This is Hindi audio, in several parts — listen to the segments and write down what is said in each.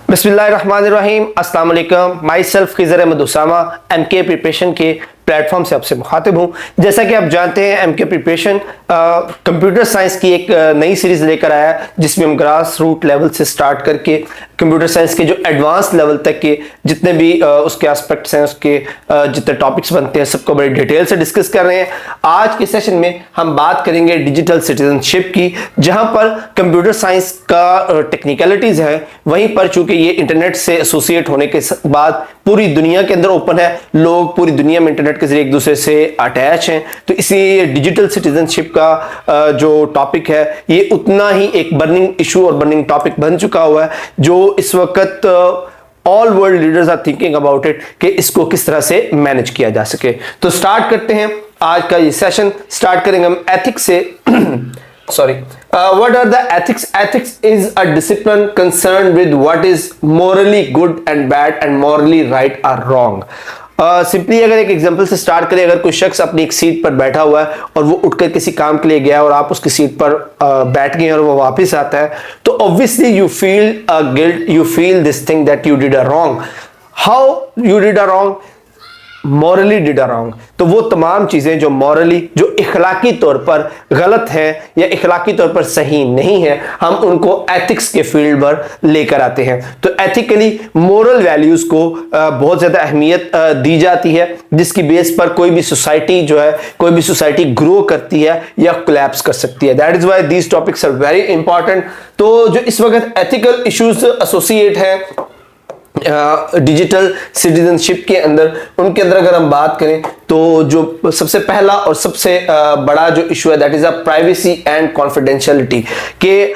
बिस्मिल्लाहिर्रहमानिर्रहीम अस्सलाम वालेकुम। My self Khizar Ahmed Usama MK preparation के प्लेटफॉर्म से आपसे मुखातिब हूँ। जैसा कि आप जानते हैं एमके प्रिपरेशन कंप्यूटर साइंस की एक नई सीरीज़ लेकर आया है, जिसमें हम ग्रास रूट लेवल से स्टार्ट करके कंप्यूटर साइंस के जो एडवांस लेवल तक के जितने भी उसके एस्पेक्ट्स हैं, उसके जितने टॉपिक्स बनते हैं, सबको बड़ी डिटेल से डिस्कस कर रहे हैं। आज के सेशन में हम बात करेंगे डिजिटल सिटीजनशिप की, जहां पर कंप्यूटर साइंस का टेक्निकलिटीज़ है, वहीं पर चूंकि ये इंटरनेट से एसोसिएट होने के बाद पूरी दुनिया के अंदर ओपन है, लोग पूरी दुनिया में इंटरनेट के जरिए एक दूसरे से अटैच हैं, तो इसलिए डिजिटल सिटीजनशिप का जो टॉपिक है ये उतना ही एक बर्निंग इशू और बर्निंग टॉपिक बन चुका हुआ है, जो इस वक्त all world leaders are thinking about it कि इसको किस तरह से मैनेज किया जा सके। तो स्टार्ट करते हैं आज का ये सेशन। स्टार्ट करेंगे हम एथिक्स से। Sorry. What are the ethics? Ethics is a discipline concerned with what is morally good and bad and morally right or wrong. Simply अगर एक एग्जांपल से स्टार्ट करें, अगर कोई शख्स अपनी एक सीट पर बैठा हुआ है और वो उठकर किसी काम के लिए गया और आप उसकी सीट पर बैठ गए और वो वापस आता है, तो obviously you feel guilt, you feel this thing that you did a wrong. How you did a wrong? Morally did a wrong. तो वो तमाम चीजें जो मॉरली, जो इखलाकी तौर पर गलत है या इखलाकी तौर पर सही नहीं है, हम उनको एथिक्स के फील्ड पर लेकर आते हैं। तो एथिकली मोरल वैल्यूज को बहुत ज्यादा अहमियत दी जाती है, जिसकी बेस पर कोई भी सोसाइटी जो है, कोई भी सोसाइटी ग्रो करती है या कोलैप्स कर सकती है। That is why these topics are very important. तो जो इस वक्त एथिकल इश्यूज एसोसिएट हैं डिजिटल सिटीजनशिप के अंदर, उनके अंदर अगर हम बात करें तो जो सबसे पहला और सबसे बड़ा जो इशू है that is a privacy and confidentiality के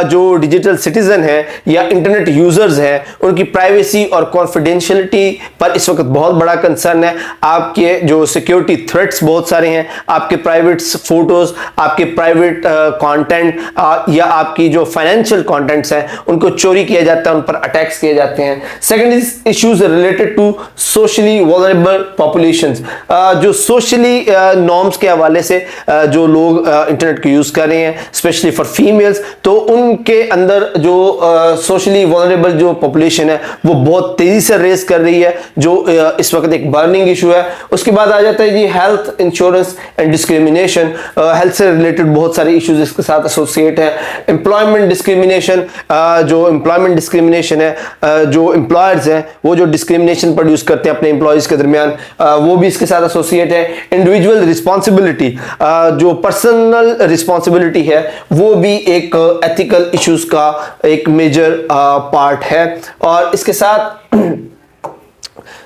जो डिजिटल सिटीजन है या इंटरनेट यूजर्स हैं, उनकी प्राइवेसी और कॉन्फिडेंशियलिटी पर इस वक्त बहुत बड़ा कंसर्न है। आपके जो सिक्योरिटी थ्रेट्स बहुत सारे हैं, आपके प्राइवेट फोटोज, आपके प्राइवेट कंटेंट या आपकी जो फाइनेंशियल कंटेंट्स हैं उनको चोरी किया जाता है, उन पर अटैक्स किए जाते हैं। Second is issues related to socially vulnerable populations. जो सोशली नॉर्म्स के हवाले से जो लोग इंटरनेट को यूज कर रहे हैं, स्पेशली फॉर फीमेल्स, तो उनके अंदर जो सोशली वल्नरेबल जो पॉपुलेशन है वो बहुत तेजी से रेस कर रही है, जो इस वक्त एक बर्निंग इशू है। उसके बाद आ जाता है जी health insurance and discrimination. Health से रिलेटेड बहुत सारे इश्यूज इसके साथ एसोसिएट है। एम्प्लॉयमेंट डिस्क्रिमिनेशन, जो एम्प्लॉयमेंट डिस्क्रिमिनेशन है, जो एम्प्लॉयर्स हैं वो जो डिस्क्रिमिनेशन प्रोड्यूस करते हैं अपने एम्प्लॉयज के दरमियान, वो भी इसके साथ एसोसिएट है। इंडिविजुअल रिस्पॉन्सिबिलिटी, जो पर्सनल रिस्पॉन्सिबिलिटी है, वो भी एक एथिकल इश्यूज का एक मेजर पार्ट है। और इसके साथ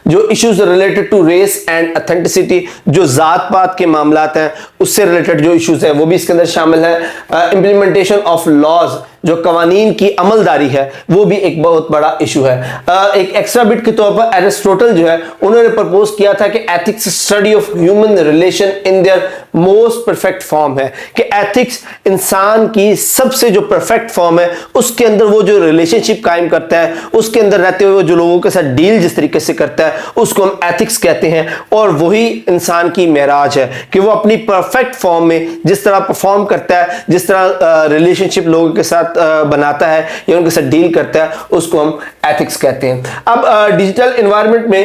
जो issues related to race and authenticity, जो जात पात के मामलात हैं उससे रिलेटेड जो इश्यूज हैं वो भी इसके अंदर शामिल है। इम्प्लीमेंटेशन ऑफ लॉज, जो कवानीन की अमलदारी है, वो भी एक बहुत बड़ा इशू है। एक एक्स्ट्रा बिट के तौर पर एरिस्टोटल जो है उन्होंने प्रपोज किया था कि ethics study of human relation in their most perfect form है, कि एथिक्स इंसान की सबसे जो परफेक्ट फॉर्म है उसके अंदर वो जो रिलेशनशिप कायम करता है, उसके अंदर रहते हुए जो लोगों के साथ डील जिस तरीके से करता है उसको हम एथिक्स कहते हैं। और वही इंसान की मेराज है कि वो अपनी परफेक्ट फॉर्म में जिस तरह परफॉर्म करता है, जिस तरह रिलेशनशिप लोगों के साथ बनाता है या उनके साथ डील करता है, उसको हम एथिक्स कहते हैं। अब डिजिटल एनवायरनमेंट में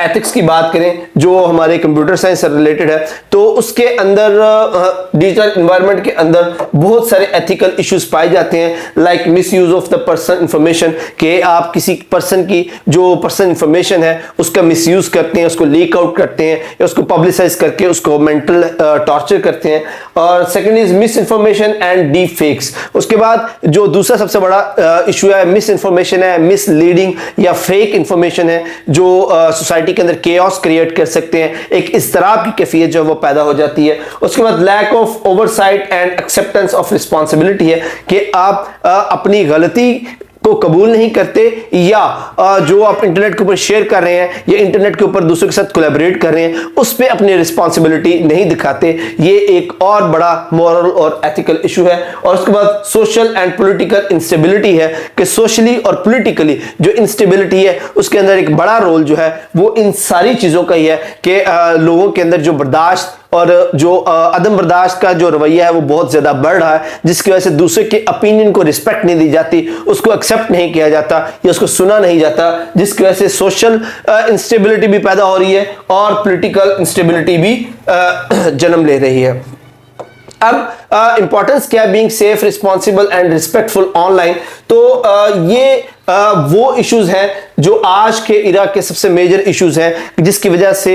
एथिक्स की बात करें जो हमारे कंप्यूटर साइंस से रिलेटेड है, तो उसके अंदर डिजिटल एनवायरनमेंट के अंदर बहुत सारे एथिकल इश्यूज पाए जाते हैं, like miss use of the person information, कि आप किसी पर्सन की जो पर्सन इंफॉर्मेशन है उसका मिस यूज करते हैं, उसको लीक आउट करते हैं या उसको पब्लिसाइज करके उसको मेंटल टॉर्चर करते हैं। और second is miss information and deep fakes. उसके बाद जो दूसरा सबसे बड़ा इशू है मिस इंफॉर्मेशन है, मिस लीडिंग या फेक इंफॉर्मेशन है, जो सोसाइटी के अंदर केओस क्रिएट कर सकते हैं, एक इज़्तिराब की कैफियत जो है वो पैदा हो जाती है। उसके बाद lack of oversight and acceptance of responsibility है कि आप अपनी गलती को कबूल नहीं करते, या जो आप इंटरनेट के ऊपर शेयर कर रहे हैं या इंटरनेट के ऊपर दूसरों के साथ कोलैबोरेट कर रहे हैं उस पर अपनी रिस्पॉन्सिबिलिटी नहीं दिखाते। ये एक और बड़ा मॉरल और एथिकल इशू है। और उसके बाद सोशल एंड पॉलिटिकल इंस्टेबिलिटी है, कि सोशली और पॉलिटिकली जो इंस्टेबिलिटी है उसके अंदर एक बड़ा रोल जो है वो इन सारी चीज़ों का ही है, कि लोगों के अंदर जो बर्दाश्त और जो अदम बर्दाश्त का जो रवैया है वो बहुत ज्यादा बढ़ रहा है, जिसकी वजह से दूसरे के ओपिनियन को रिस्पेक्ट नहीं दी जाती, उसको एक्सेप्ट नहीं किया जाता या उसको सुना नहीं जाता, जिसकी वजह से सोशल इंस्टेबिलिटी भी पैदा हो रही है और पॉलिटिकल इंस्टेबिलिटी भी जन्म ले रही है। अब इंपॉर्टेंस क्या है being safe, responsible and respectful online. तो ये वो इश्यूज हैं जो आज के इरा के सबसे मेजर इश्यूज हैं, जिसकी वजह से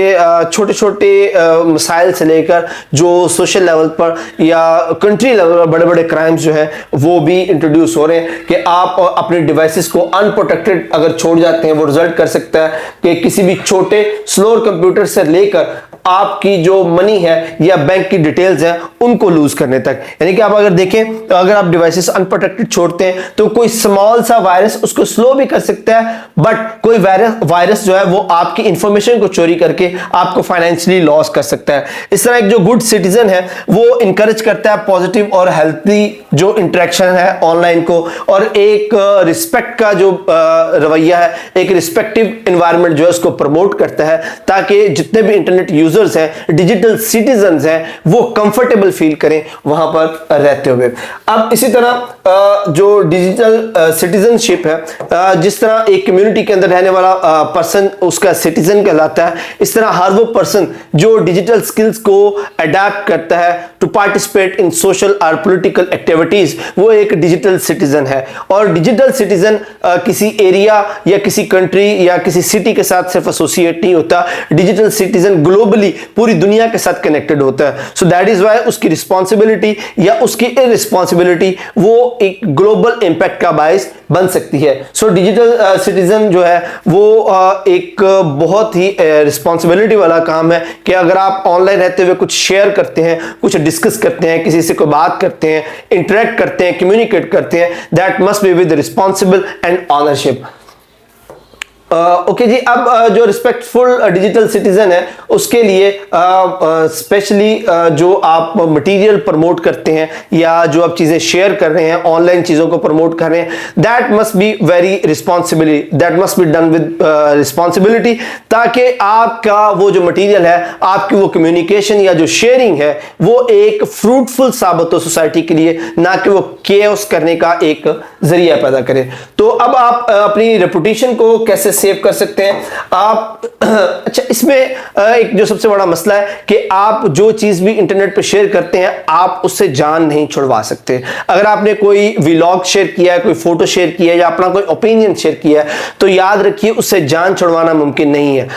छोटे छोटे मसाइल से लेकर जो सोशल लेवल पर या कंट्री लेवल पर बड़े बड़े क्राइम्स जो है वो भी इंट्रोड्यूस हो रहे हैं कि आप अपने डिवाइसेस को अनप्रोटेक्टेड अगर छोड़ जाते हैं, वो रिजल्ट कर सकता है कि किसी भी छोटे स्लोअर कंप्यूटर से लेकर आपकी जो मनी है या बैंक की डिटेल्स हैं उनको लूज करने तक। यानी कि आप अगर देखें तो अगर आप डिवाइसेस अनप्रोटेक्टेड छोड़ते हैं तो कोई स्मॉल सा वायरस उसको स्लो भी कर सकता है, बट कोई वायरस जो है वो आपकी इंफॉर्मेशन को चोरी करके आपको फाइनेंशियली लॉस कर सकता है। इस तरह एक जो गुड सिटीजन है वो इंकरेज करता है पॉजिटिव और हेल्थी जो इंटरेक्शन है ऑनलाइन को, और एक रिस्पेक्ट का जो रवैया है, एक रिस्पेक्टिव एनवायरनमेंट जो है उसको प्रमोट करता है, ताकि जितने भी इंटरनेट यूजर्स हैं, डिजिटल सिटीजन्स हैं, वो कंफर्टेबल फील करें वहां पर रहते हुए। अब इसी तरह जो डिजिटल सिटीजनशिप है, जिस तरह एक कम्युनिटी के अंदर रहने वाला पर्सन उसका सिटीजन कहलाता है, इस तरह हर वो पर्सन जो डिजिटल स्किल्स को अडैप्ट करता है टू पार्टिसिपेट इन सोशल और पॉलिटिकल एक्टिविटीज, वो एक डिजिटल सिटीजन है। और डिजिटल सिटीजन किसी एरिया या किसी कंट्री या किसी सिटी के साथ सिर्फ एसोसिएट नहीं होता, डिजिटल सिटीजन ग्लोबली पूरी दुनिया के साथ कनेक्टेड होता है। सो दैट इज वाई उसकी रिस्पॉन्सिबिलिटी या उसकी इररिस्पॉन्सिबिलिटी वो एक ग्लोबल इंपैक्ट का बायस बन सकती है। सो डिजिटल सिटीजन जो है वो एक बहुत ही रिस्पॉन्सिबिलिटी वाला काम है कि अगर आप ऑनलाइन रहते हुए कुछ शेयर करते हैं, कुछ डिस्कस करते हैं, किसी से कोई बात करते हैं, इंटरेक्ट करते हैं, कम्युनिकेट करते हैं, that must be with responsible and ownership. Okay जी, अब जो रिस्पेक्टफुल डिजिटल सिटीजन है उसके लिए स्पेशली जो आप मटेरियल प्रमोट करते हैं या जो आप चीजें शेयर कर रहे हैं, ऑनलाइन चीजों को प्रमोट कर रहे हैं, that must be very responsibility, that must be done with responsibility, ताकि आपका वो जो मटेरियल है, आपकी वो कम्युनिकेशन या जो शेयरिंग है वो एक फ्रूटफुल साबित हो सोसाइटी के लिए, ना कि वो केओस करने का एक जरिया पैदा करे। तो अब आप अपनी रेपुटेशन को कैसे सेव कर सकते हैं आप? अच्छा, इसमें एक जो सबसे बड़ा मसला है कि आप जो चीज भी इंटरनेट पे शेयर करते हैं आप उससे जान नहीं छुड़वा सकते। अगर आपने कोई व्लॉग शेयर किया है, कोई फोटो शेयर किया है या अपना कोई ओपिनियन शेयर किया है, तो याद रखिए उससे जान छुड़वाना मुमकिन नहीं है।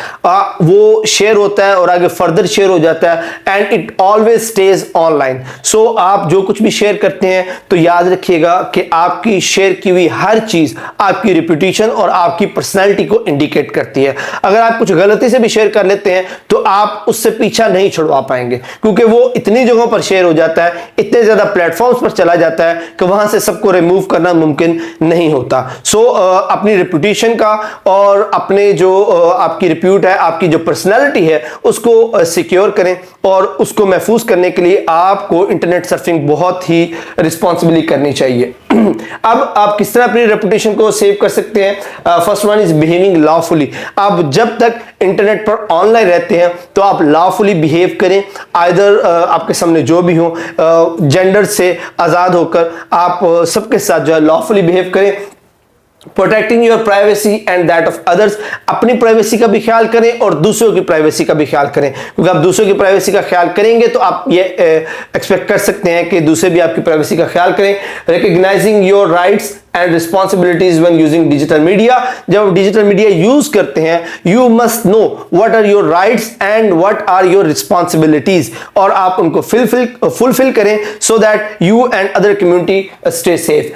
वो शेयर होता है और आगे फर्दर शेयर हो जाता है and it always stays online. So आप जो कुछ भी शेयर करते हैं तो याद रखिएगा कि आपकी शेयर की हुई हर चीज आपकी रेपुटेशन और आपकी पर्सनैलिटी को इंडिकेट करती है। अगर आप कुछ गलती से भी शेयर कर लेते हैं तो आप उससे पीछा नहीं छुड़वा पाएंगे, क्योंकि वो इतनी जगहों पर शेयर हो जाता है, इतने ज्यादा प्लेटफॉर्म्स पर चला जाता है कि वहां से सबको रिमूव करना मुमकिन नहीं होता। सो अपनी रेपुटेशन का और अपने जो आपकी रिप्यूट है, आपकी जो पर्सनैलिटी है, उसको सिक्योर करें और उसको महफूज करने के लिए आपको इंटरनेट सर्फिंग बहुत ही रिस्पॉन्सिबली करनी चाहिए। अब आप किस तरह अपनी रेपुटेशन को सेव कर सकते हैं? First one is behaving lawfully. आप जब तक इंटरनेट पर ऑनलाइन रहते हैं तो आप लॉफुली बिहेव करें, आइदर आपके सामने जो भी हो, जेंडर से आजाद होकर आप सबके साथ जो है लॉफुली बिहेव करें। Protecting your privacy and that of others, अपनी प्राइवेसी का भी ख्याल करें और दूसरों की प्राइवेसी का भी ख्याल करें, क्योंकि आप दूसरों की प्राइवेसी का ख्याल करेंगे तो आप ये एक्सपेक्ट कर सकते हैं कि दूसरे भी आपकी प्राइवेसी का ख्याल करें। Recognizing your rights and responsibilities when using digital media, जब आप डिजिटल मीडिया यूज करते हैं you must know what are your rights and what are your responsibilities, और आप उनको फुलफिल करें so that you and other community stay safe.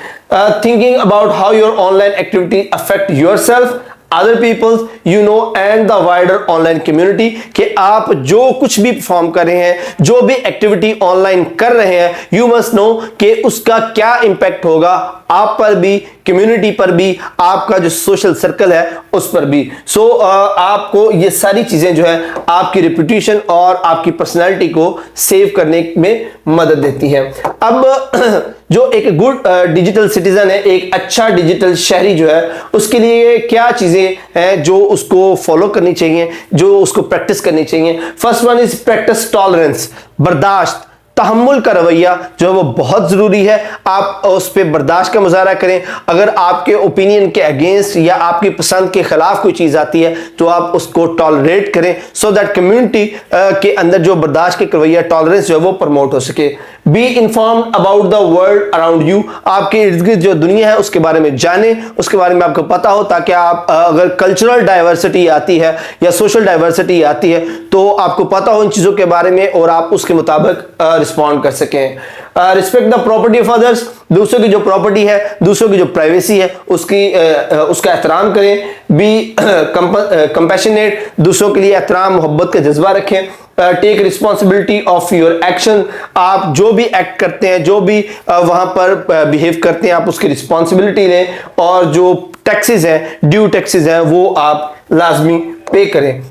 Thinking about how your online activity affect yourself, other people you know and the wider online community, कि आप जो कुछ भी परफॉर्म कर रहे हैं, जो भी एक्टिविटी ऑनलाइन कर रहे हैं, you must know कि उसका क्या इंपैक्ट होगा आप पर भी, कम्युनिटी पर भी, आपका जो सोशल सर्कल है उस पर भी। सो आपको ये सारी चीजें जो है आपकी रेपुटेशन और आपकी पर्सनैलिटी को सेव करने में मदद देती है। अब जो एक गुड डिजिटल सिटीजन है, एक अच्छा डिजिटल शहरी जो है, उसके लिए क्या चीजें हैं जो उसको फॉलो करनी चाहिए, जो उसको प्रैक्टिस करनी चाहिए। First one is practice tolerance, बर्दाश्त, तहम्मुल का रवैया जो है वो बहुत जरूरी है। आप उस पर बर्दाश्त का मुजाहरा करें। अगर आपके ओपिनियन के अगेंस्ट या आपकी पसंद के खिलाफ कोई चीज आती है तो आप उसको टॉलरेट करें, सो दैट कम्युनिटी के अंदर जो बर्दाश्त के रवैया, टॉलरेंस जो है वो प्रमोट हो सके। Be informed about the world around you, आपके इर्द गिर्द जो दुनिया है उसके बारे में जाने, उसके बारे में आपको पता हो, ताकि आप अगर कल्चरल डाइवर्सिटी आती है या सोशल डाइवर्सिटी आती है तो आपको पता हो इन चीजों के बारे में और आप उसके मुताबिक रिस्पॉन्ड कर सकें। Respect the property of others, दूसरों की जो प्रॉपर्टी है, दूसरों की जो प्राइवेसी है उसका एहतराम करें। बी कंपैशनेट, दूसरों के लिए एहतराम मोहब्बत का जज्बा रखें। Take responsibility of your action, आप जो भी एक्ट करते हैं, जो भी वहां पर बिहेव करते हैं, आप उसकी रिस्पॉन्सिबिलिटी लें और जो टैक्सेस हैं, ड्यू टैक्सेस हैं, वो आप लाजमी पे करें।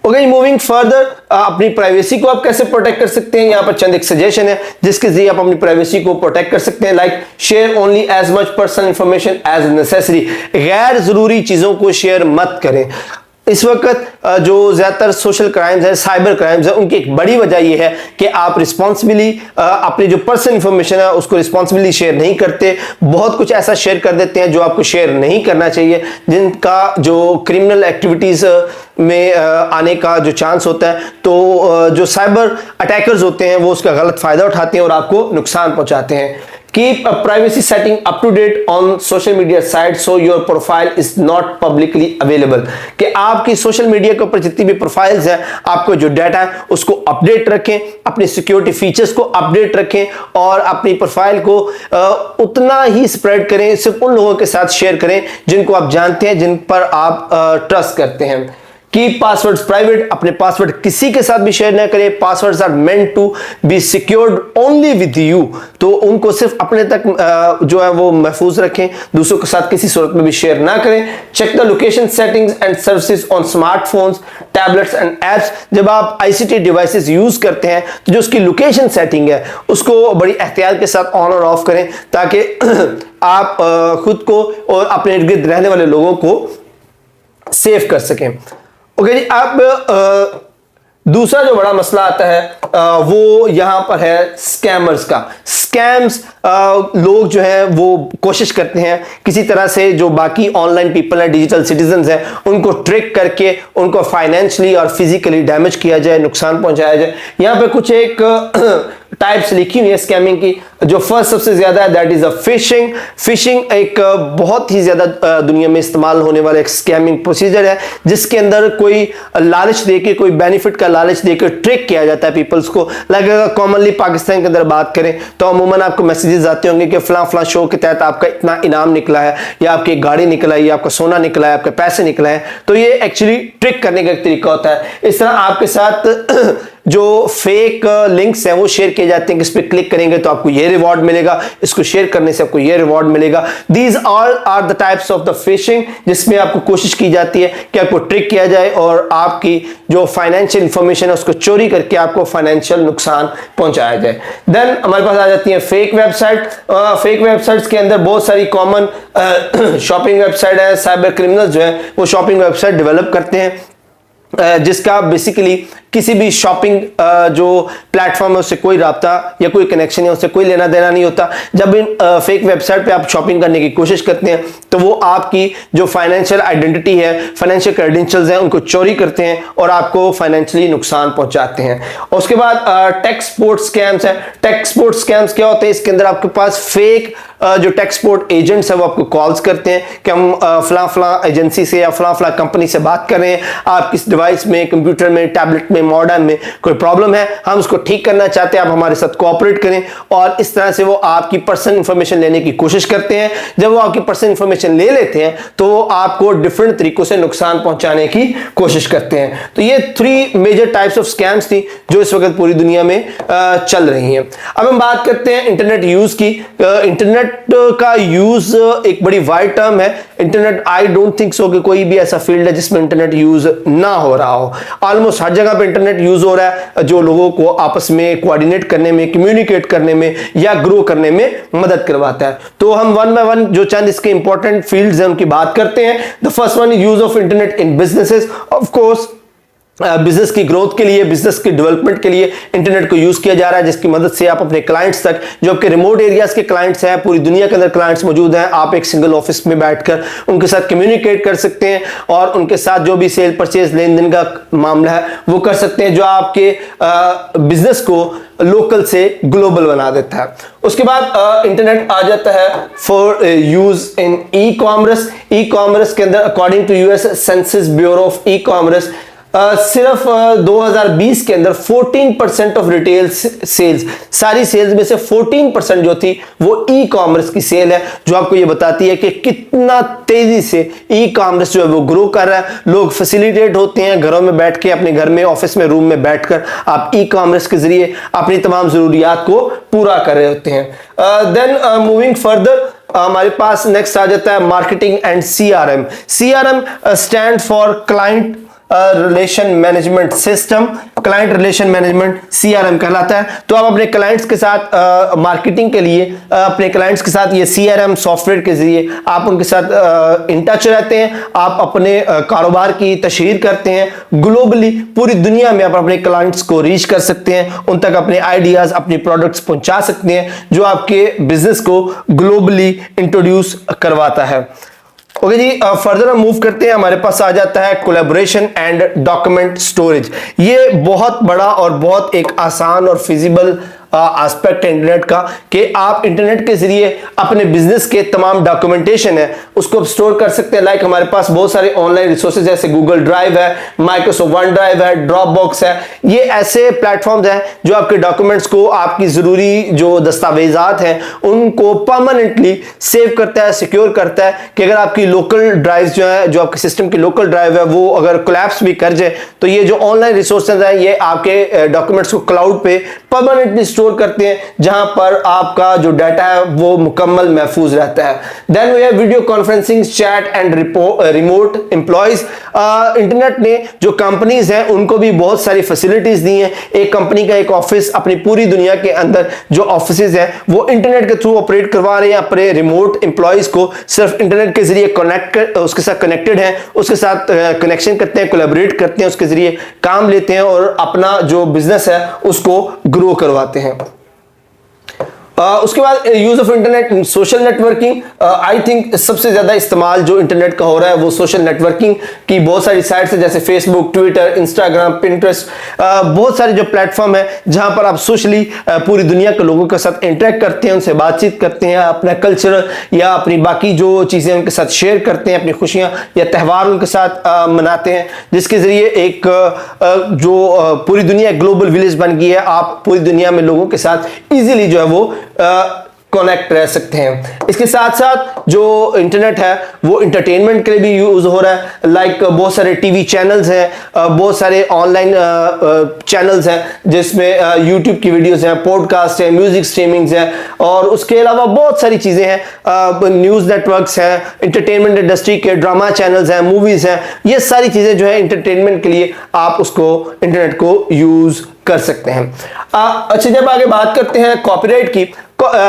ओके, मूविंग फर्दर, अपनी प्राइवेसी को आप कैसे प्रोटेक्ट कर सकते हैं, यहाँ पर चंद एक सजेशन है जिसके जरिए आप अपनी प्राइवेसी को प्रोटेक्ट कर सकते हैं। Like share only as much personal information as necessary, गैर जरूरी चीजों को शेयर मत करें। इस वक्त जो ज्यादातर सोशल क्राइम्स है, साइबर क्राइम्स है, उनकी एक बड़ी वजह यह है कि आप रिस्पॉन्सिबली अपनी जो पर्सनल इंफॉर्मेशन है उसको रिस्पॉन्सिबली शेयर नहीं करते। बहुत कुछ ऐसा शेयर कर देते हैं जो आपको शेयर नहीं करना चाहिए, जिनका जो क्रिमिनल एक्टिविटीज में आने का जो चांस होता है। तो जो साइबर अटैकर्स होते हैं वो उसका गलत फायदा उठाते हैं और आपको नुकसान पहुंचाते हैं। Keep a privacy setting up to date on social media sites so your profile is not publicly available, कि आपकी सोशल मीडिया के ऊपर जितनी भी प्रोफाइल्स हैं, आपको जो डाटा है उसको अपडेट रखें, अपने सिक्योरिटी फीचर्स को अपडेट रखें और अपनी प्रोफाइल को उतना ही स्प्रेड करें, सिर्फ उन लोगों के साथ शेयर करें जिनको आप जानते हैं, जिन पर आप ट्रस्ट करते हैं। कीप पासवर्ड्स प्राइवेट, अपने पासवर्ड किसी के साथ भी शेयर ना करें। Passwords are meant to be secured only with you, तो उनको सिर्फ अपने तक जो है वो महफूज रखें, दूसरों के साथ किसी सूरत में भी शेयर ना करें। Check the location settings and services on smartphones, tablets and apps, जब आप आईसीटी डिवाइसेस यूज करते हैं तो जो उसकी लोकेशन सेटिंग है उसको बड़ी एहतियात के साथ ऑन और ऑफ करें, ताकि आप खुद को और अपने इर्द गिर्द रहने वाले लोगों को सेव कर सकें। ओके जी, अब दूसरा जो बड़ा मसला आता है वो यहां पर है स्कैमर्स का। स्कैम्स, लोग जो हैं वो कोशिश करते हैं किसी तरह से जो बाकी ऑनलाइन पीपल हैं, डिजिटल सिटीजन्स हैं, उनको ट्रिक करके उनको फाइनेंशियली और फिजिकली डैमेज किया जाए, नुकसान पहुंचाया जाए। यहां पे कुछ एक टाइप्स लिखी हुई है स्कैमिंग की। जो फर्स्ट सबसे ज्यादा है that is a fishing. Fishing एक बहुत ही ज्यादा दुनिया में इस्तेमाल होने वाला एक स्कैमिंग प्रोसीजर है, जिसके अंदर कोई लालच देके, कोई बेनिफिट का लालच देकर ट्रिक किया जाता है पीपल्स को। लाइक अगर कॉमनली पाकिस्तान के अंदर बात करें तो अमूमन आपको मैसेजेस आते होंगे कि फलां फलां शो के तहत आपका इतना इनाम निकला है, या आपकी गाड़ी निकला है, या आपका सोना निकला है, आपके पैसे निकला है। तो ये एक्चुअली ट्रिक करने का एक तरीका होता है। इस तरह आपके साथ जो फेक लिंक्स हैं वो शेयर किए जाते हैं कि इस पर क्लिक करेंगे तो आपको ये रिवॉर्ड मिलेगा, इसको शेयर करने से आपको ये रिवॉर्ड मिलेगा। These all are the types of the phishing, जिसमें आपको कोशिश की जाती है कि आपको ट्रिक किया जाए और आपकी जो फाइनेंशियल इंफॉर्मेशन है उसको चोरी करके आपको फाइनेंशियल नुकसान पहुंचाया जाए। देन हमारे पास आ जाती है फेक वेबसाइट। फेक वेबसाइट्स के अंदर बहुत सारी कॉमन शॉपिंग वेबसाइट है। साइबर क्रिमिनल्स जो है वो शॉपिंग वेबसाइट डेवलप करते हैं जिसका बेसिकली किसी भी शॉपिंग जो प्लेटफॉर्म है उससे कोई राब्ता या कोई कनेक्शन है, उससे कोई लेना देना नहीं होता। जब इन फेक वेबसाइट पे आप शॉपिंग करने की कोशिश करते हैं तो वो आपकी जो फाइनेंशियल आइडेंटिटी है, फाइनेंशियल क्रेडेंशियल्स हैं, उनको चोरी करते हैं और आपको फाइनेंशियली नुकसान पहुंचाते हैं। और उसके बाद टेक सपोर्ट स्कैम्स है। टेक सपोर्ट स्कैम्स क्या होते हैं? इसके अंदर आपके पास फेक जो टेक सपोर्ट एजेंट्स है वो आपको कॉल्स करते हैं कि हम फलां फलां एजेंसी से या फलां फलां कंपनी से बात कर रहे हैं, आप किस डिवाइस में, कंप्यूटर में, टैबलेट में, मॉडर्न में कोई प्रॉब्लम है, हम उसको ठीक करना चाहते हैं, आप हमारे साथ कोऑपरेट करें। और इस तरह से वो आपकी पर्सनल इंफॉर्मेशन लेने की कोशिश करते हैं। जब वो आपकी पर्सनल इंफॉर्मेशन ले लेते हैं तो वो आपको डिफरेंट तरीकों से नुकसान पहुंचाने की कोशिश करते हैं। तो ये 3 मेजर टाइप्स ऑफ स्कैम्स थी जो इस वक्त पूरी दुनिया में चल रही हैं। अब हम बात करते हैं इंटरनेट यूज की। इंटरनेट का यूज एक बड़ी वाइड टर्म है। Internet, I don't think so कि कोई भी ऐसा फील्ड है जिसमें इंटरनेट यूज ना हो रहा हो। ऑलमोस्ट हर जगह पे इंटरनेट यूज हो रहा है जो लोगों को आपस में कोऑर्डिनेट करने में, कम्युनिकेट करने में या ग्रो करने में मदद करवाता है। तो हम वन बाय वन जो चंद इसके इंपॉर्टेंट फील्ड्स हैं उनकी बात करते हैं। The first one is use of internet in businesses. Of course business की ग्रोथ के लिए, बिजनेस की डेवलपमेंट के लिए इंटरनेट को यूज किया जा रहा है, जिसकी मदद से आप अपने क्लाइंट्स तक, जो आपके रिमोट एरियाज के क्लाइंट्स हैं, पूरी दुनिया के अंदर क्लाइंट्स मौजूद हैं, आप एक सिंगल ऑफिस में बैठकर उनके साथ कम्युनिकेट कर सकते हैं और उनके साथ जो भी सेल परचेज लेन देन का मामला है वो कर सकते हैं, जो आपके बिजनेस को लोकल से ग्लोबल बना देता है। उसके बाद इंटरनेट आ जाता है for use in e commerce. E commerce के अंदर according to US census bureau of e commerce सिर्फ 2020 के अंदर 14% ऑफ रिटेल सेल्स, सारी सेल्स में से 14% जो थी वो ई कॉमर्स की सेल है, जो आपको ये बताती है कि कितना तेजी से ई कॉमर्स जो है वो ग्रो कर रहा है। लोग फैसिलिटेट होते हैं घरों में बैठ के, अपने घर में, ऑफिस में, रूम में बैठकर आप ई कॉमर्स के जरिए अपनी तमाम जरूरियात को पूरा कर रहे होते हैं। देन मूविंग फर्दर हमारे पास नेक्स्ट आ जाता है marketing and CRM. CRM stand for client relation management system. Client relation management CRM कहलाता है। तो आप अपने क्लाइंट्स के साथ मार्केटिंग के लिए अपने क्लाइंट्स के साथ ये सीआरएम सॉफ्टवेयर के जरिए आप उनके साथ इन टच रहते हैं, आप अपने कारोबार की तशहीर करते हैं ग्लोबली, पूरी दुनिया में आप अपने क्लाइंट्स को रीच कर सकते हैं, उन तक अपने आइडियाज, अपनी प्रोडक्ट्स पहुंचा सकते हैं, जो आपके बिजनेस को ग्लोबली इंट्रोड्यूस करवाता है। ओके जी, फर्दर हम मूव करते हैं। हमारे पास आ जाता है कोलैबोरेशन एंड डॉक्यूमेंट स्टोरेज। ये बहुत बड़ा और बहुत एक आसान और फिजिबल एस्पेक्ट है इंटरनेट का, कि आप इंटरनेट के जरिए अपने बिजनेस के तमाम डॉक्यूमेंटेशन है उसको स्टोर कर सकते हैं। लाइक हमारे पास बहुत सारे ऑनलाइन रिसोर्सेज जैसे गूगल ड्राइव है, माइक्रोसॉफ्ट वन ड्राइव है, ड्रॉप बॉक्स है। ये ऐसे प्लेटफॉर्म्स हैं जो आपके डॉक्यूमेंट्स को, आपकी जरूरी जो दस्तावेजात हैं उनको परमानेंटली सेव करता है, सिक्योर करता है, कि अगर आपकी लोकल ड्राइव जो है, जो आपके सिस्टम की लोकल ड्राइव है, वो अगर कोलैप्स भी कर जाए तो ये जो ऑनलाइन रिसोर्सेज हैं ये आपके डॉक्यूमेंट्स को क्लाउड पे परमानेंटली स्टोर करते हैं, जहां पर आपका जो डाटा है वो मुकम्मल महफूज रहता है। Then we have video conferencing, chat and remote employees. Internet ने जो कंपनीज हैं उनको भी बहुत सारी फैसिलिटीज दी हैं। एक कंपनी का एक ऑफिस अपनी पूरी दुनिया के अंदर जो ऑफिसेज हैं वो इंटरनेट के थ्रू ऑपरेट करवा रहे हैं। अपने रिमोट एम्प्लॉयज को सिर्फ इंटरनेट के जरिए उसके साथ कनेक्टेड है, उसके साथ कनेक्शन करते हैं, कोलैबोरेट करते हैं, उसके जरिए काम लेते हैं और अपना जो बिजनेस है उसको ग्रो करवाते हैं। उसके बाद use of internet in social networking. I think सबसे ज्यादा इस्तेमाल जो इंटरनेट का हो रहा है वो सोशल नेटवर्किंग की बहुत सारी साइट्स है, जैसे फेसबुक, ट्विटर, इंस्टाग्राम, पिंटरेस्ट, बहुत सारे जो प्लेटफॉर्म है जहां पर आप सोशली पूरी दुनिया के लोगों के साथ इंटरेक्ट करते हैं, उनसे बातचीत करते हैं, अपना कल्चर या अपनी बाकी जो चीजें उनके साथ शेयर करते हैं, अपनी खुशियां या त्यौहार उनके साथ मनाते हैं, जिसके जरिए एक जो पूरी दुनिया ग्लोबल विलेज बन गई है। आप पूरी दुनिया में लोगों के साथ इजीली जो है वो कनेक्ट रह सकते हैं। इसके साथ साथ जो इंटरनेट है वो इंटरटेनमेंट के लिए भी यूज हो रहा है। लाइक बहुत सारे टीवी चैनल्स हैं, बहुत सारे ऑनलाइन चैनल्स हैं जिसमें यूट्यूब की वीडियोस हैं, पॉडकास्ट है, म्यूजिक स्ट्रीमिंग्स है, और उसके अलावा बहुत सारी चीजें हैं, न्यूज नेटवर्क्स हैं, इंटरटेनमेंट इंडस्ट्री के ड्रामा चैनल्स हैं, मूवीज हैं। ये सारी चीजें जो है इंटरटेनमेंट के लिए आप उसको इंटरनेट को यूज कर सकते हैं। अच्छा, जब आगे बात करते हैं कॉपीराइट की,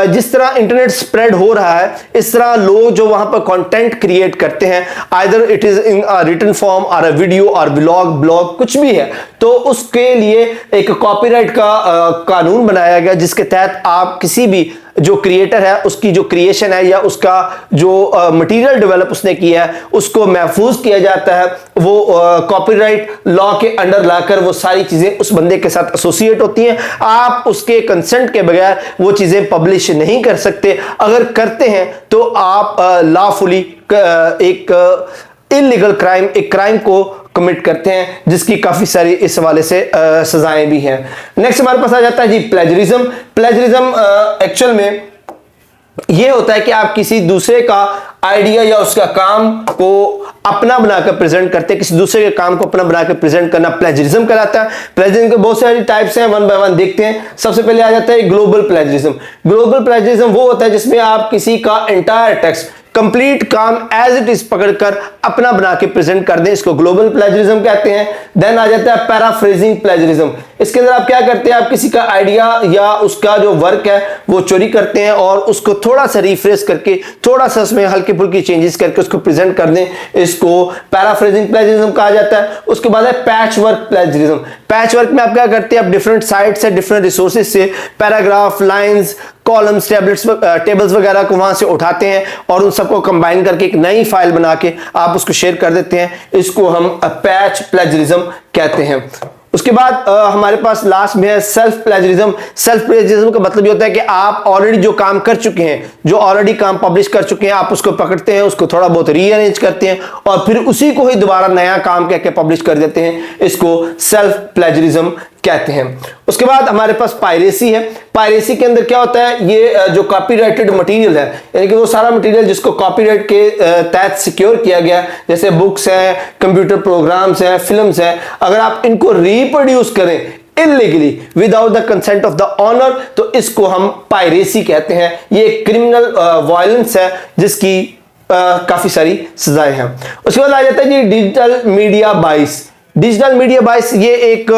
जिस तरह इंटरनेट स्प्रेड हो रहा है इस तरह लोग जो वहां पर कंटेंट क्रिएट करते हैं, either it is in written form और अ वीडियो और ब्लॉग कुछ भी है, तो उसके लिए एक कॉपीराइट का कानून बनाया गया, जिसके तहत आप किसी भी जो क्रिएटर है उसकी जो क्रिएशन है या उसका जो मटेरियल डेवलप उसने किया है उसको महफूज किया जाता है। वो कॉपीराइट लॉ के अंडर लाकर वो सारी चीजें उस बंदे के साथ एसोसिएट होती हैं। आप उसके कंसेंट के बगैर वो चीजें पब्लिश नहीं कर सकते। अगर करते हैं तो आप लॉफुली एक इलीगल क्राइम, एक क्राइम को कमिट करते हैं, जिसकी काफी सारी इस हवाले से सजाएं भी हैं। नेक्स्ट हमारे पास आ जाता है जी प्लेजरिज्म। प्लेजरिज्म एक्चुअल में ये होता है कि आप किसी दूसरे का आइडिया या उसका काम को अपना बनाकर प्रेजेंट करते हैं, किसी दूसरे के काम को अपना बनाकर प्रेजेंट करना प्लेजरिज्म कहलाता है। प्लेजरिज्म के बहुत सारी टाइप्स हैं, वन बाय वन देखते हैं। सबसे पहले आ जाता है ग्लोबल प्लेजरिज्म। ग्लोबल प्लेजरिज्म वो होता है जिसमें आप किसी का एंटायर टेक्स्ट, कंप्लीट काम एज इट इज पकड़कर अपना बना के प्रेजेंट कर दें, इसको ग्लोबल प्लेजरिज्म कहते हैं। देन आ जाता है पैराफ्रेजिंग प्लेजरिज्म। इसके अंदर आप क्या करते हैं, आप किसी का आइडिया या उसका जो वर्क है वो चोरी करते हैं और उसको थोड़ा सा रिफ्रेश करके, थोड़ा सा उसमें हल्की फुल्की चेंजेस करके उसको प्रेजेंट कर दें, इसको पैराफ्रेजिंग प्लेजरिज्म कहा जाता है। उसके बाद है patch work plagiarism. Patch work में आप क्या करते हैं, आप डिफरेंट साइट से, डिफरेंट रिसोर्सेज से पैराग्राफ, लाइंस, कॉलम्स, टेबल्स वगैरह को वहां से उठाते हैं और उन सबको कंबाइन करके एक नई फाइल बना के आप उसको शेयर कर देते हैं, इसको हम पैच प्लेजरिज्म कहते हैं। उसके बाद हमारे पास लास्ट में है सेल्फ प्लेजरिज्म। सेल्फ प्लेजरिज्म का मतलब ये होता है कि आप ऑलरेडी जो काम कर चुके हैं, जो ऑलरेडी काम पब्लिश कर चुके हैं, आप उसको पकड़ते हैं, उसको थोड़ा बहुत रीअरेंज करते हैं और फिर उसी को ही दोबारा नया काम कह के पब्लिश कर देते हैं, इसको सेल्फ प्लेजरिज्म कहते हैं। उसके बाद हमारे पास पायरेसी है। पायरेसी के अंदर क्या होता है, ये जो कॉपीराइटेड मटेरियल है, यानी कि वो सारा मटेरियल जिसको कॉपीराइट के तहत सिक्योर किया गया, जैसे बुक्स हैं, कंप्यूटर प्रोग्राम्स हैं, फिल्म्स हैं, अगर आप इनको रिप्रोड्यूस करें illegally without the consent of the owner, तो इसको हम पायरेसी कहते हैं। ये क्रिमिनल वायलेंस है जिसकी काफी सारी सजाएं हैं। उसके बाद आ जाता है जी डिजिटल मीडिया बाइस। डिजिटल मीडिया बाइस ये एक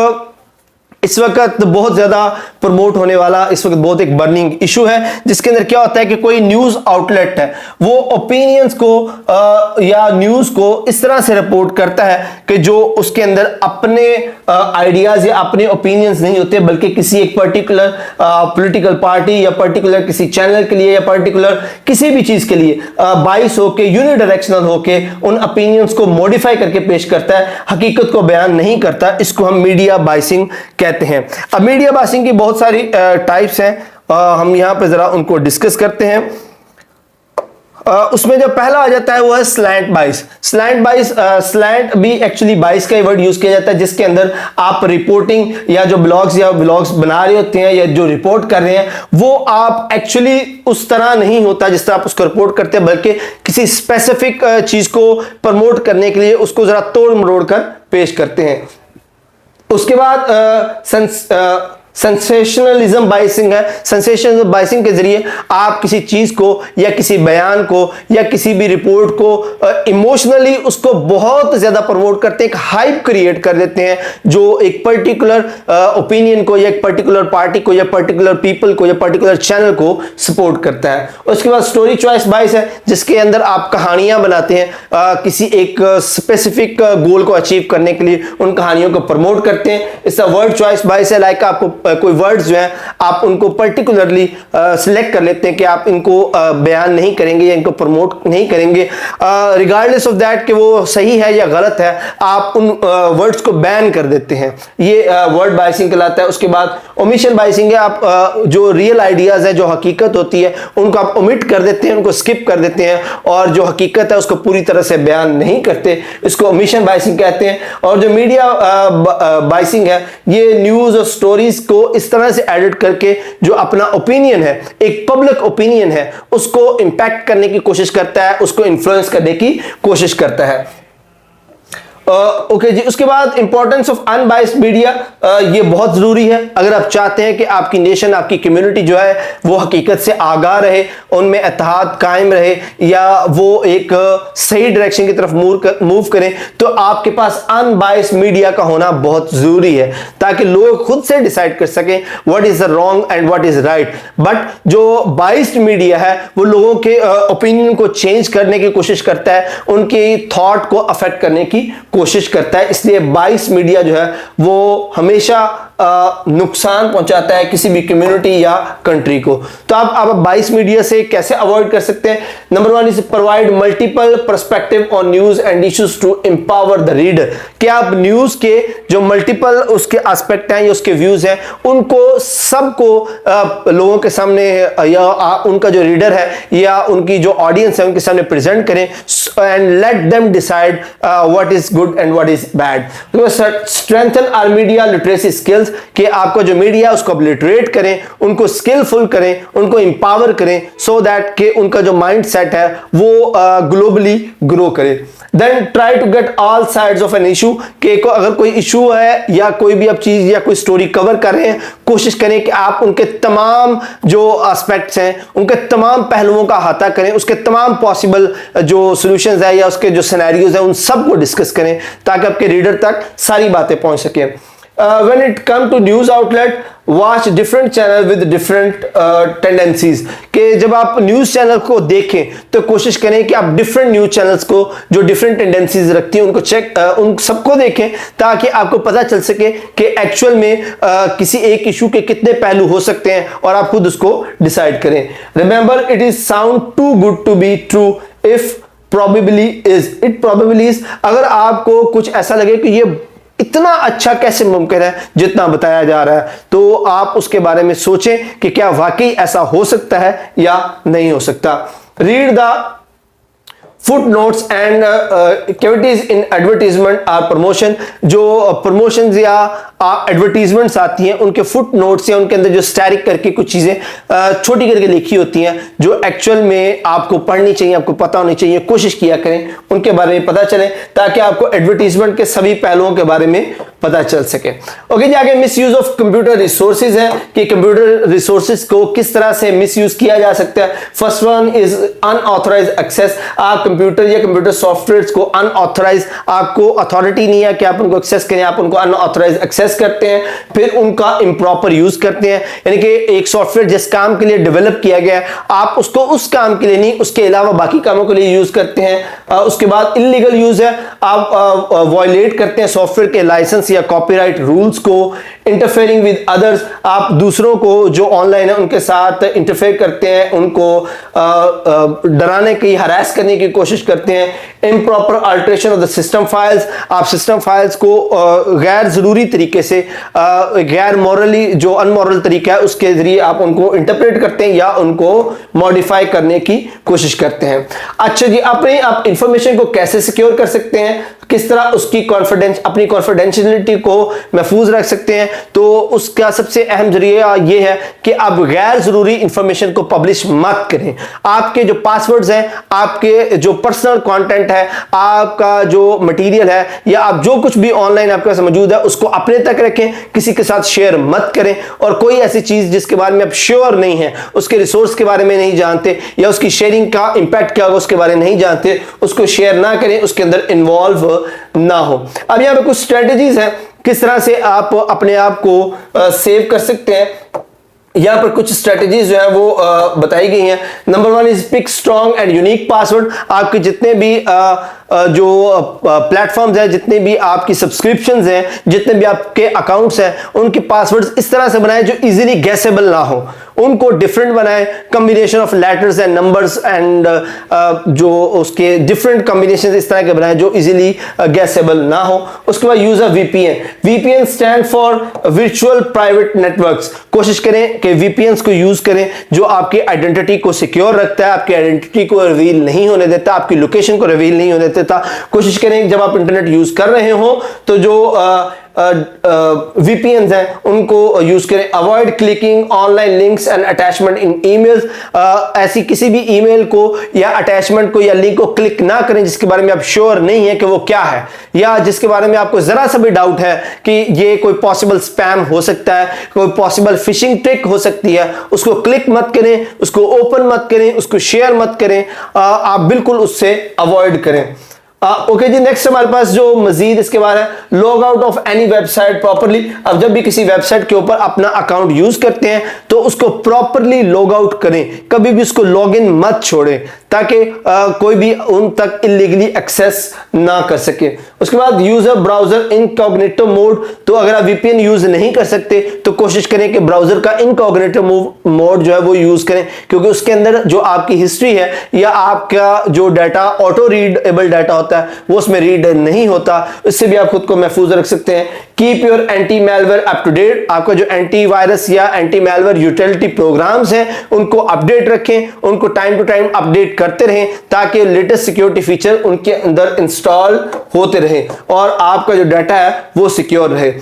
इस वक्त बहुत ज्यादा प्रमोट होने वाला, इस वक्त बहुत एक बर्निंग इशू है, जिसके अंदर क्या होता है कि कोई न्यूज आउटलेट है वो ओपिनियंस को या न्यूज को इस तरह से रिपोर्ट करता है कि जो उसके अंदर अपने आइडियाज या अपने ओपिनियंस नहीं होते, बल्कि किसी एक पर्टिकुलर पॉलिटिकल पार्टी या पर्टिकुलर किसी चैनल के लिए या पर्टिकुलर किसी भी चीज के लिए बाइस होके, यूनिडायरेक्शनल होके उन ओपिनियंस को मॉडिफाई करके पेश करता है, हकीकत को बयान नहीं करता। इसको हम मीडिया बाइसिंग कहते हैं। अब मीडिया बाइसिंग की बहुत सारी टाइप्स हैं, हम यहां पे जरा उनको डिस्कस करते हैं। उसमें जो पहला आ जाता है वो है स्लैंट बाइस। स्लैंट बाइस, स्लैंट भी एक्चुअली बाइस का ही वर्ड यूज किया जाता है, जिसके अंदर आप रिपोर्टिंग या जो ब्लॉग्स बना रहे होते हैं या जो रिपोर्ट कर रहे हैं वो आप एक्चुअली उस तरह नहीं होता जिस तरह आप उसको रिपोर्ट करते हैं, बल्कि किसी स्पेसिफिक चीज को प्रमोट करने के लिए उसको जरा तोड़ मरोड़ कर पेश करते हैं। उसके बाद सेंसेशनलिज्म बाइसिंग है। सेंसेशनलिज्म बाइसिंग के जरिए आप किसी चीज को या किसी बयान को या किसी भी रिपोर्ट को इमोशनली उसको बहुत ज्यादा प्रमोट करते हैं, एक हाइप क्रिएट कर देते हैं जो एक पर्टिकुलर ओपिनियन को या एक पर्टिकुलर पार्टी को या पर्टिकुलर पीपल को या पर्टिकुलर चैनल को सपोर्ट करता है। उसके बाद स्टोरी चॉइस बाइस है, जिसके अंदर आप कहानियां बनाते हैं, किसी एक स्पेसिफिक गोल को अचीव करने के लिए उन कहानियों को प्रमोट करते हैं। इसका वर्ड चॉइस बाइस है, लाइक आपको कोई वर्ड्स जो हैं आप उनको पर्टिकुलरली सिलेक्ट कर लेते हैं कि आप इनको बयान नहीं करेंगे या इनको प्रमोट नहीं करेंगे, रिगार्डलेस ऑफ दैट कि वो सही है या गलत है, आप उन वर्ड्स को बैन कर देते हैं। ये वर्ड बाइसिंग कहलाता है। उसके बाद ओमिशन बाइसिंग है, आप जो रियल आइडियाज है, जो हकीकत होती है, उनको आप ओमिट कर देते हैं, उनको स्किप कर देते हैं और जो हकीकत है उसको पूरी तरह से बयान नहीं करते, इसको ओमिशन बाइसिंग कहते हैं। और जो मीडिया बाइसिंग है, ये न्यूज और स्टोरीज को इस तरह से एडिट करके जो अपना ओपिनियन है, एक पब्लिक ओपिनियन है, उसको इंपैक्ट करने की कोशिश करता है, उसको इन्फ्लुएंस करने की कोशिश करता है। ओके जी। उसके बाद इंपॉर्टेंस ऑफ अनबाइस्ड मीडिया, ये बहुत जरूरी है अगर आप चाहते हैं कि आपकी नेशन, आपकी कम्युनिटी जो है वो हकीकत से आगाह रहे, उनमें इत्तेहाद कायम रहे या वो एक सही डायरेक्शन की तरफ मूव करें, तो आपके पास अनबाइस्ड मीडिया का होना बहुत जरूरी है, ताकि लोग खुद से डिसाइड कर सकें what is the wrong and what is right. But जो बाइस्ड मीडिया है वो लोगों के ओपिनियन को चेंज करने की कोशिश करता है, उनके थॉट को अफेक्ट करने की कोशिश करता है, इसलिए बाइस मीडिया जो है वो हमेशा नुकसान पहुंचाता है किसी भी कम्युनिटी या कंट्री को। तो आप बाइस मीडिया से कैसे अवॉइड कर सकते हैं? Number 1 is provide multiple perspective on news and issues to empower the reader. कि आप न्यूज के जो मल्टीपल उसके एस्पेक्ट हैं या उसके व्यूज हैं उनको सबको लोगों के सामने या उनका जो रीडर है या उनकी जो ऑडियंस है उनके सामने प्रेजेंट करें and let them decide what is good good and what is bad. Strengthen our media literacy skills, कि आपका जो मीडिया उसको आप लिटरेट करें, उनको स्किलफुल करें, उनको एम्पावर करें, सो दैट कि उनका जो माइंड सेट है वो ग्लोबली ग्रो करे। Then try to get all sides of an issue, कि अगर कोई इशू है या कोई भी आप चीज या कोई स्टोरी कवर कर रहे हैं, कोशिश करें कि आप उनके तमाम जो एस्पेक्ट्स हैं, उनके तमाम पहलुओं का अहाता करें, उसके तमाम पॉसिबल जो सॉल्यूशंस है या उसके जो सिनेरियोज हैं उन सब को डिस्कस करें, ताकि आपके रीडर तक सारी बातें पहुंच सके। When it come to news outlet, watch different channel with different tendencies, कि जब आप न्यूज चैनल को देखें तो कोशिश करें कि आप डिफरेंट न्यूज चैनल्स को जो डिफरेंट टेंडेंसीज रखती हैं उनको उन सबको देखें, ताकि आपको पता चल सके कि एक्चुअल में किसी एक इशू के कितने पहलू हो सकते हैं और आप खुद उसको डिसाइड करें। Remember, it is sound to good to be true if probably is, it probably is, अगर आपको कुछ ऐसा लगे कि ये इतना अच्छा कैसे मुमकिन है जितना बताया जा रहा है, तो आप उसके बारे में सोचें कि क्या वाकई ऐसा हो सकता है या नहीं हो सकता। Read the footnotes and cavities in advertisement or promotion, जो promotions या एडवर्टीजमेंट्स आती हैं उनके फुटनोट्स या उनके अंदर जो स्टैरिक करके कुछ चीजें छोटी करके लिखी होती हैं जो एक्चुअल में आपको पढ़नी चाहिए, आपको पता होनी चाहिए, कोशिश किया करें उनके बारे में पता चले, ताकि आपको एडवर्टीजमेंट के सभी पहलुओं के बारे में पता चल सके। ओके जी, आगे miss use of computer resources है कि कंप्यूटर रिसोर्सेज को किस तरह से मिस यूज किया जा सकता है। First one is unauthorized access, आप कंप्यूटर या कंप्यूटर सॉफ्टवेयर को अनऑथराइज, आपको अथॉरिटी नहीं है कि आप उनको एक्सेस करें, आप उनको अनऑथराइज एक्सेस करते हैं, फिर उनका इम्प्रॉपर यूज करते हैं। यानी कि एक सॉफ्टवेयर जिस काम के लिए डेवलप किया गया है आप उसको उस काम के लिए नहीं, उसके अलावा बाकी कामों के लिए यूज करते हैं। उसके बाद इलीगल यूज है, आप वायलेट करते हैं सॉफ्टवेयर के लाइसेंस या कॉपीराइट रूल्स को। इंटरफेयरिंग विद अदर्स, आप दूसरों को जो ऑनलाइन है उनके साथ इंटरफेयर करते हैं, उनको डराने की, हरास करने की कोशिश करते हैं। Improper alteration of the system files, आप सिस्टम फाइल्स को गैर जरूरी तरीके से, गैर मॉरली जो अनमॉरल तरीका है उसके जरिए आप उनको इंटरप्रेट करते हैं या उनको मॉडिफाई करने की कोशिश करते हैं। अच्छा जी, आप इंफॉर्मेशन को कैसे सिक्योर कर सकते हैं, किस तरह उसकी अपनी कॉन्फिडेंशियलिटी को महफूज रख सकते हैं, तो उसका सबसे अहम जरिया ये है कि आप गैर जरूरी इंफॉर्मेशन को पब्लिश मत करें। आपके जो पासवर्ड्स हैं, आपके जो पर्सनल कंटेंट है, आपका जो मटेरियल है या आप जो कुछ भी ऑनलाइन आपके पास मौजूद है उसको अपने तक रखें, किसी के साथ शेयर मत करें। और कोई ऐसी चीज जिसके बारे में आप श्योर नहीं है, उसके रिसोर्स के बारे में नहीं जानते या उसकी शेयरिंग का इंपैक्ट क्या होगा उसके बारे में नहीं जानते, उसको शेयर ना करें, उसके अंदर इन्वॉल्व ना हो। अब यहां पे कुछ स्ट्रेटजीज हैं किस तरह से आप अपने आप को सेव कर सकते हैं। यहां पर कुछ स्ट्रेटजीज जो है वो बताई गई हैं। Number 1 is pick strong and unique password. आपके जितने भी जो प्लेटफॉर्म्स हैं, जितने भी आपकी सब्सक्रिप्शंस हैं, जितने भी आपके अकाउंट्स हैं, उनके पासवर्ड्स इस तरह से बनाएं जो इजीली गैसेबल ना हो, उनको डिफरेंट बनाएं, combination of letters and numbers and जो उसके डिफरेंट कॉम्बिनेशन इस तरह के बनाएं जो इजीली गैसेबल ना हो। उसके बाद use VPN. VPN stand for virtual private networks. कोशिश करें कि वीपीएन को यूज करें जो आपकी आइडेंटिटी को सिक्योर रखता है, आपकी आइडेंटिटी को रिवील नहीं होने देता, आपकी लोकेशन को रिवील नहीं होने देता। कोशिश करें जब आप इंटरनेट यूज कर रहे हो तो जो VPNs हैं उनको यूज करें। Avoid clicking online links and attachment in emails. ऐसी किसी भी ईमेल को या अटैचमेंट को या लिंक को क्लिक ना करें जिसके बारे में आप श्योर नहीं है कि वो क्या है, या जिसके बारे में आपको जरा सा भी डाउट है कि ये कोई पॉसिबल स्पैम हो सकता है, कोई पॉसिबल फिशिंग ट्रिक हो सकती है। उसको क्लिक मत करें, उसको ओपन मत करें, उसको शेयर मत करें, आप बिल्कुल उससे अवॉइड करें। ओके जी, नेक्स्ट हमारे पास जो मजीद इसके बारे में, log out of any website properly. अब जब भी किसी वेबसाइट के ऊपर अपना अकाउंट यूज करते हैं तो उसको प्रॉपरली लॉग आउट करें, कभी भी उसको लॉग इन मत छोड़ें ताकि कोई भी उन तक इलीगली एक्सेस ना कर सके। उसके बाद यूजर ब्राउजर इनकॉग्निटो मोड। तो अगर आप वीपीएन यूज नहीं कर सकते तो कोशिश करें कि ब्राउजर का इनकॉग्निटो मोड जो है वो यूज करें, क्योंकि उसके अंदर जो आपकी हिस्ट्री है या आपका जो डाटा ऑटो रीडेबल डाटा होता है वो उसमें रीड नहीं होता। इससे भी आप खुद को महफूज रख सकते हैं। Keep your anti malware up to date. आपका जो एंटी वायरस या एंटी मैलवेयर यूटिलिटी प्रोग्राम्स हैं उनको अपडेट रखें, उनको टाइम टू टाइम अपडेट करते रहें ताकि लेटेस्ट सिक्योरिटी फीचर उनके अंदर इंस्टॉल होते रहें और आपका जो डाटा है वो सिक्योर रहे।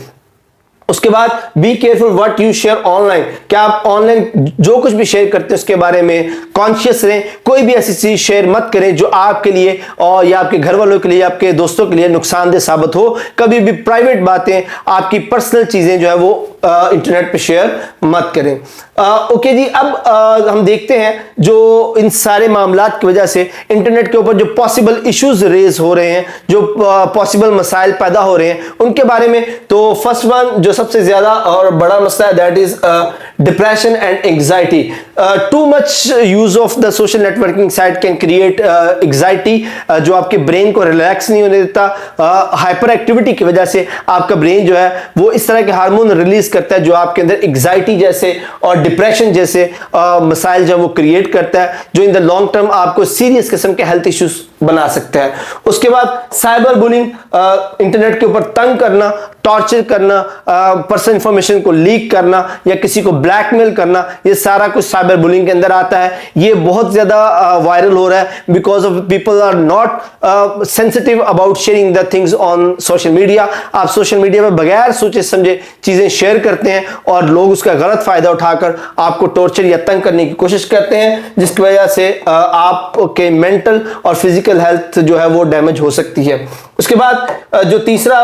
उसके बाद be careful what you share online, क्या आप ऑनलाइन जो कुछ भी शेयर करते हैं उसके बारे में कॉन्शियस रहें। कोई भी ऐसी चीज शेयर मत करें जो आपके लिए और या आपके घर वालों के लिए, आपके दोस्तों के लिए नुकसानदेह साबित हो। कभी भी प्राइवेट बातें, आपकी पर्सनल चीजें जो है वो इंटरनेट पे शेयर मत करें। ओके जी, अब हम देखते हैं जो इन सारे मामलात की वजह से इंटरनेट के ऊपर जो पॉसिबल इश्यूज रेज हो रहे हैं, जो पॉसिबल मसाइल पैदा हो रहे हैं उनके बारे में। तो फर्स्ट वन जो सबसे ज्यादा और बड़ा मसला है that is depression and anxiety. Too much use of the social networking site can create anxiety, जो आपके ब्रेन को रिलैक्स नहीं होने देता। हाइपर एक्टिविटी की वजह से आपका ब्रेन जो है वो इस तरह के हार्मोन रिलीज करता है जो आपके अंदर एंग्जाइटी जैसे और डिप्रेशन जैसे मसाइल जो वो क्रिएट करता है, जो इन द लॉन्ग टर्म आपको सीरियस किस्म के हेल्थ इश्यूज बना सकता है। उसके बाद साइबर बुलिंग, इंटरनेट के ऊपर तंग करना, टॉर्चर करना, पर्सनल इंफॉर्मेशन को लीक करना या किसी को ब्लैकमेल करना, ये सारा कुछ साइबर बुलिंग के अंदर आता है। ये बहुत ज्यादा वायरल हो रहा है because of people are not sensitive about sharing the things on social media. आप सोशल मीडिया पर बगैर सोचे समझे चीजें शेयर करते हैं और लोग उसका गलत फायदा उठाकर आपको टॉर्चर या तंग करने की कोशिश करते हैं, जिसकी वजह से आपके मेंटल और फिजिकल हेल्थ जो है वो डैमेज हो सकती है। उसके बाद जो तीसरा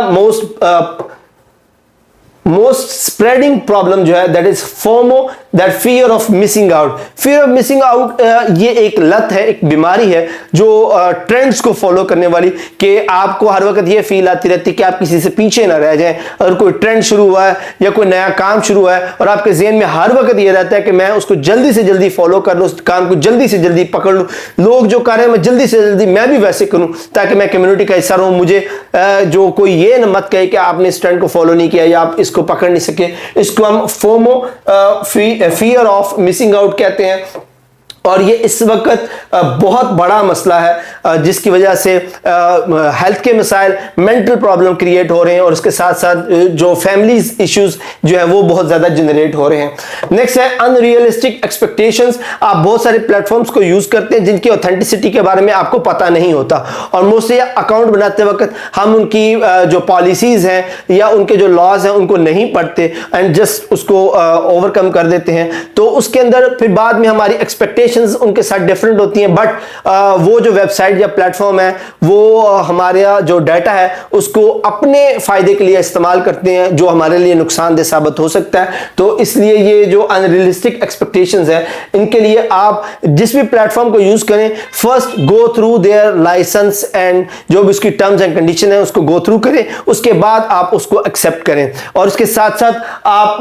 मोस्ट स्प्रेडिंग प्रॉब्लम जो है that is FOMO, that fear of missing out. Fear of missing out ये एक लत है, एक बीमारी है जो ट्रेंड्स को फॉलो करने वाली, कि आपको हर वक्त ये फील आती रहती है कि आप किसी से पीछे ना रह जाएं। अगर कोई ट्रेंड शुरू हुआ है या कोई नया काम शुरू हुआ है और आपके ज़हन में हर वक्त ये रहता है कि मैं उसको जल्दी से जल्दी फॉलो कर लूँ, उस काम को जल्दी से जल्दी पकड़ लूँ, लोग जो कर रहे हैं मैं जल्दी से जल्दी मैं भी वैसे करूँ ताकि मैं कम्युनिटी का हिस्सा रहूँ। मुझे जो कोई ये न मत कहे कि आपने इस ट्रेंड को फॉलो नहीं किया या आप इसको पकड़ नहीं सके। इसको हम FOMO, fear of missing out कहते हैं और ये इस वक्त बहुत बड़ा मसला है जिसकी वजह से हेल्थ के मसाइल, मेंटल प्रॉब्लम क्रिएट हो रहे हैं और उसके साथ साथ जो फैमिलीज इश्यूज जो है वो बहुत ज़्यादा जनरेट हो रहे हैं। नेक्स्ट है अनरियलिस्टिक एक्सपेक्टेशंस। आप बहुत सारे प्लेटफॉर्म्स को यूज़ करते हैं जिनकी ऑथेंटिसिटी के बारे में आपको पता नहीं होता और मोस्टली अकाउंट बनाते वक्त हम उनकी जो पॉलिसीज़ हैं या उनके जो लॉज हैं उनको नहीं पढ़ते एंड जस्ट उसको ओवरकम कर देते हैं। तो उसके अंदर फिर बाद में हमारी एक्सपेक्टेशन उनके साथ डिफरेंट होती हैं, बट वो जो वेबसाइट या प्लेटफॉर्म है वो हमारा जो डाटा है उसको अपने फायदे के लिए इस्तेमाल करते हैं जो हमारे लिए नुकसानदेह साबित हो सकता है। तो इसलिए ये जो अनरियलिस्टिक एक्सपेक्टेशंस है इनके लिए आप जिस भी प्लेटफॉर्म को यूज करें, first go through their license and जो भी उसकी टर्म्स एंड कंडीशन है उसको गो थ्रू करें, उसके बाद आप उसको एक्सेप्ट करें। और उसके साथ साथ आप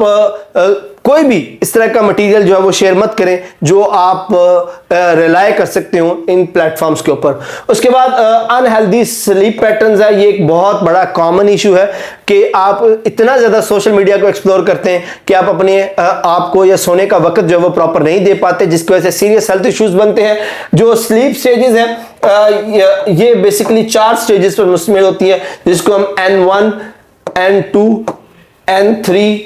कोई भी इस तरह का मटेरियल जो है वो शेयर मत करें जो आप रिलाय कर सकते हो इन प्लेटफॉर्म्स के ऊपर। उसके बाद अनहेल्दी स्लीप पैटर्न्स है, ये एक बहुत बड़ा कॉमन इशू है कि आप इतना ज़्यादा सोशल मीडिया को एक्सप्लोर करते हैं कि आप अपने आप को या सोने का वक्त जो है वो प्रॉपर नहीं दे पाते, जिसकी वजह से सीरियस हेल्थ इश्यूज बनते हैं। जो स्लीप स्टेजेस हैं ये बेसिकली 4 स्टेजेस पर मुश्तमिल होती है जिसको हम N1, N2, N3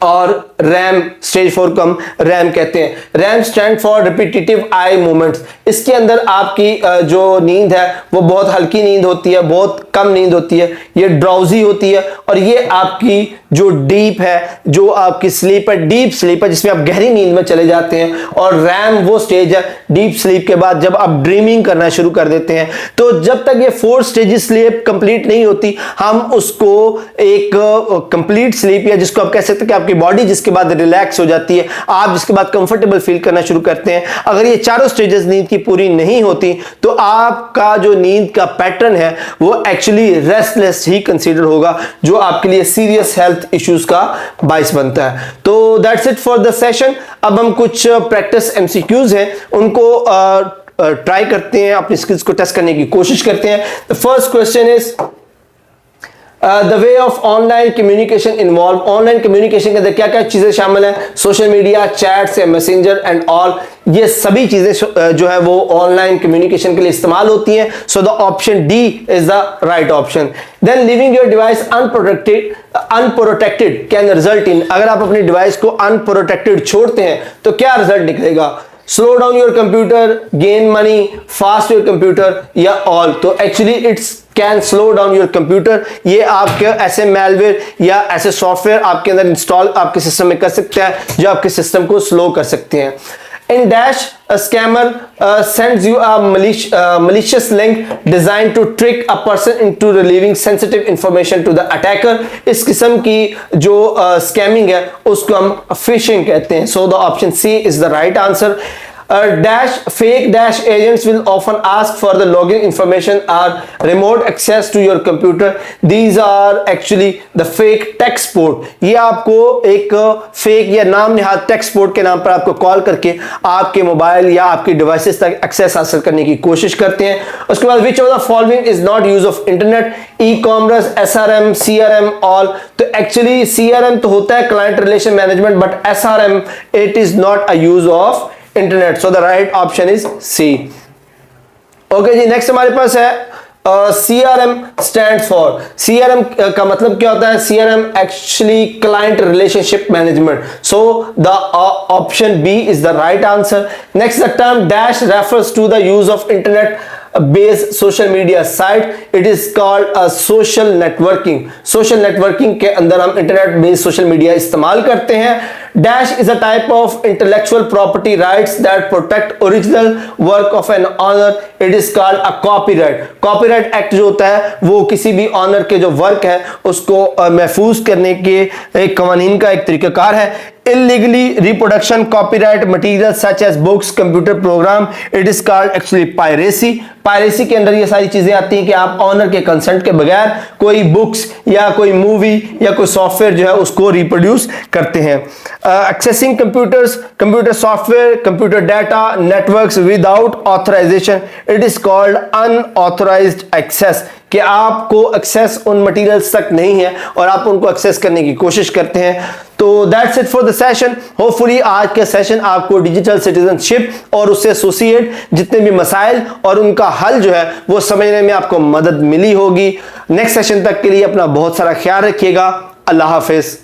और रैम स्टेज 4 को हम रैम कहते हैं। RAM stand for repetitive eye movements. इसके अंदर आपकी जो नींद है वो बहुत हल्की नींद होती है, बहुत कम नींद होती है, ये ड्राउजी होती है और ये आपकी जो डीप है, जो आपकी स्लीप है, डीप स्लीप है जिसमें आप गहरी नींद में चले जाते हैं। और रैम वो स्टेज है डीप स्लीप के बाद जब आप ड्रीमिंग करना शुरू कर देते हैं। तो जब तक ये 4 स्टेजेस स्लीप कंप्लीट नहीं होती हम उसको एक कंप्लीट स्लीप या जिसको आप कह सकते हैं कि आपकी बॉडी जिसके बाद रिलैक्स हो जाती है, आप जिसके बाद कंफर्टेबल फील करना शुरू करते हैं। अगर ये चारों स्टेजेस नींद की पूरी नहीं होती तो आपका जो नींद का पैटर्न है वो एक्चुअली रेस्टलेस ही कंसीडर होगा, जो आपके लिए सीरियस हेल्थ इश्यूज का बाइस बनता है। तो that's it for the session. अब हम कुछ प्रैक्टिस एमसीक्यूज हैं उनको ट्राई करते हैं, अपनी स्किल्स को टेस्ट करने की कोशिश करते हैं। The first question is the way of online communication involve. Online communication के अंदर क्या क्या चीजें शामिल हैं? सोशल मीडिया, चैट्स या मैसेंजर एंड ऑल, ये सभी चीजें जो है वो ऑनलाइन कम्युनिकेशन के लिए इस्तेमाल होती हैं। So the option D is the right option. Then living your device unprotected can result in. अगर आप अपनी डिवाइस को अनप्रोटेक्टेड छोड़ते हैं तो क्या रिजल्ट निकलेगा? Slow down your computer, gain money, fast your computer या ऑल। तो actually it's can slow down your computer. ये आपके ऐसे मैलवेयर या ऐसे सॉफ्टवेयर आपके अंदर इंस्टॉल आपके सिस्टम में कर सकते हैं जो आपके सिस्टम को स्लो कर सकते हैं। In dash, a scammer sends you a malicious link designed to trick a person into relieving sensitive information to the attacker। इस किस्म की जो scamming है उसको हम phishing कहते हैं। So the option C is the right answer। Dash, fake dash agents will often ask for the login information or remote access to your computer। These are actually the fake tech support। ये आपको एक फेक या नाम निहाद टेक सपोर्ट के नाम पर आपको कॉल करके आपके मोबाइल या आपके डिवाइसेस तक एक्सेस हासिल करने की कोशिश करते हैं। उसके बाद which of the following is not use of internet, e commerce, SRM, CRM, all. तो एक्चुअली CRM तो होता है client relation management, but SRM it is not a use of internet. So the right option is C. Okay जी, नेक्स्ट हमारे पास है CRM स्टैंड फॉर। CRM का मतलब क्या होता है? CRM actually client relationship management. So the option B is the right answer. Next, the term dash refers to the use of internet based social media site, it is called a social networking. Social networking के अंदर हम इंटरनेट बेस्ड सोशल मीडिया इस्तेमाल करते हैं। Dash is a type of intellectual property rights that protect original work of an owner। It is called a copyright। Copyright Act जो होता है वो किसी भी ऑनर के जो वर्क है उसको महफूज करने के एक कवानीन का एक तरीकाकार है। illegally reproduction copyright materials such as books, computer program, it is called actually piracy। Piracy के अंदर ये सारी चीजें आती हैं कि आप ऑनर के कंसेंट के बगैर कोई बुक्स या कोई मूवी या कोई सॉफ्टवेयर जो है उसको रिप्रोड्यूस करते हैं। Accessing computers, computer software, computer data, networks without authorization, it is called unauthorized access. कि आपको एक्सेस उन मटेरियल्स तक नहीं है और आप उनको एक्सेस करने की कोशिश करते हैं। तो that's it for the session. Hopefully आज के सेशन आपको डिजिटल सिटीजनशिप और उससे एसोसिएट जितने भी मसाइल और उनका हल जो है वो समझने में आपको मदद मिली होगी। नेक्स्ट सेशन तक के लिए अपना बहुत सारा ख्याल रखिएगा। अल्लाह हाफिज।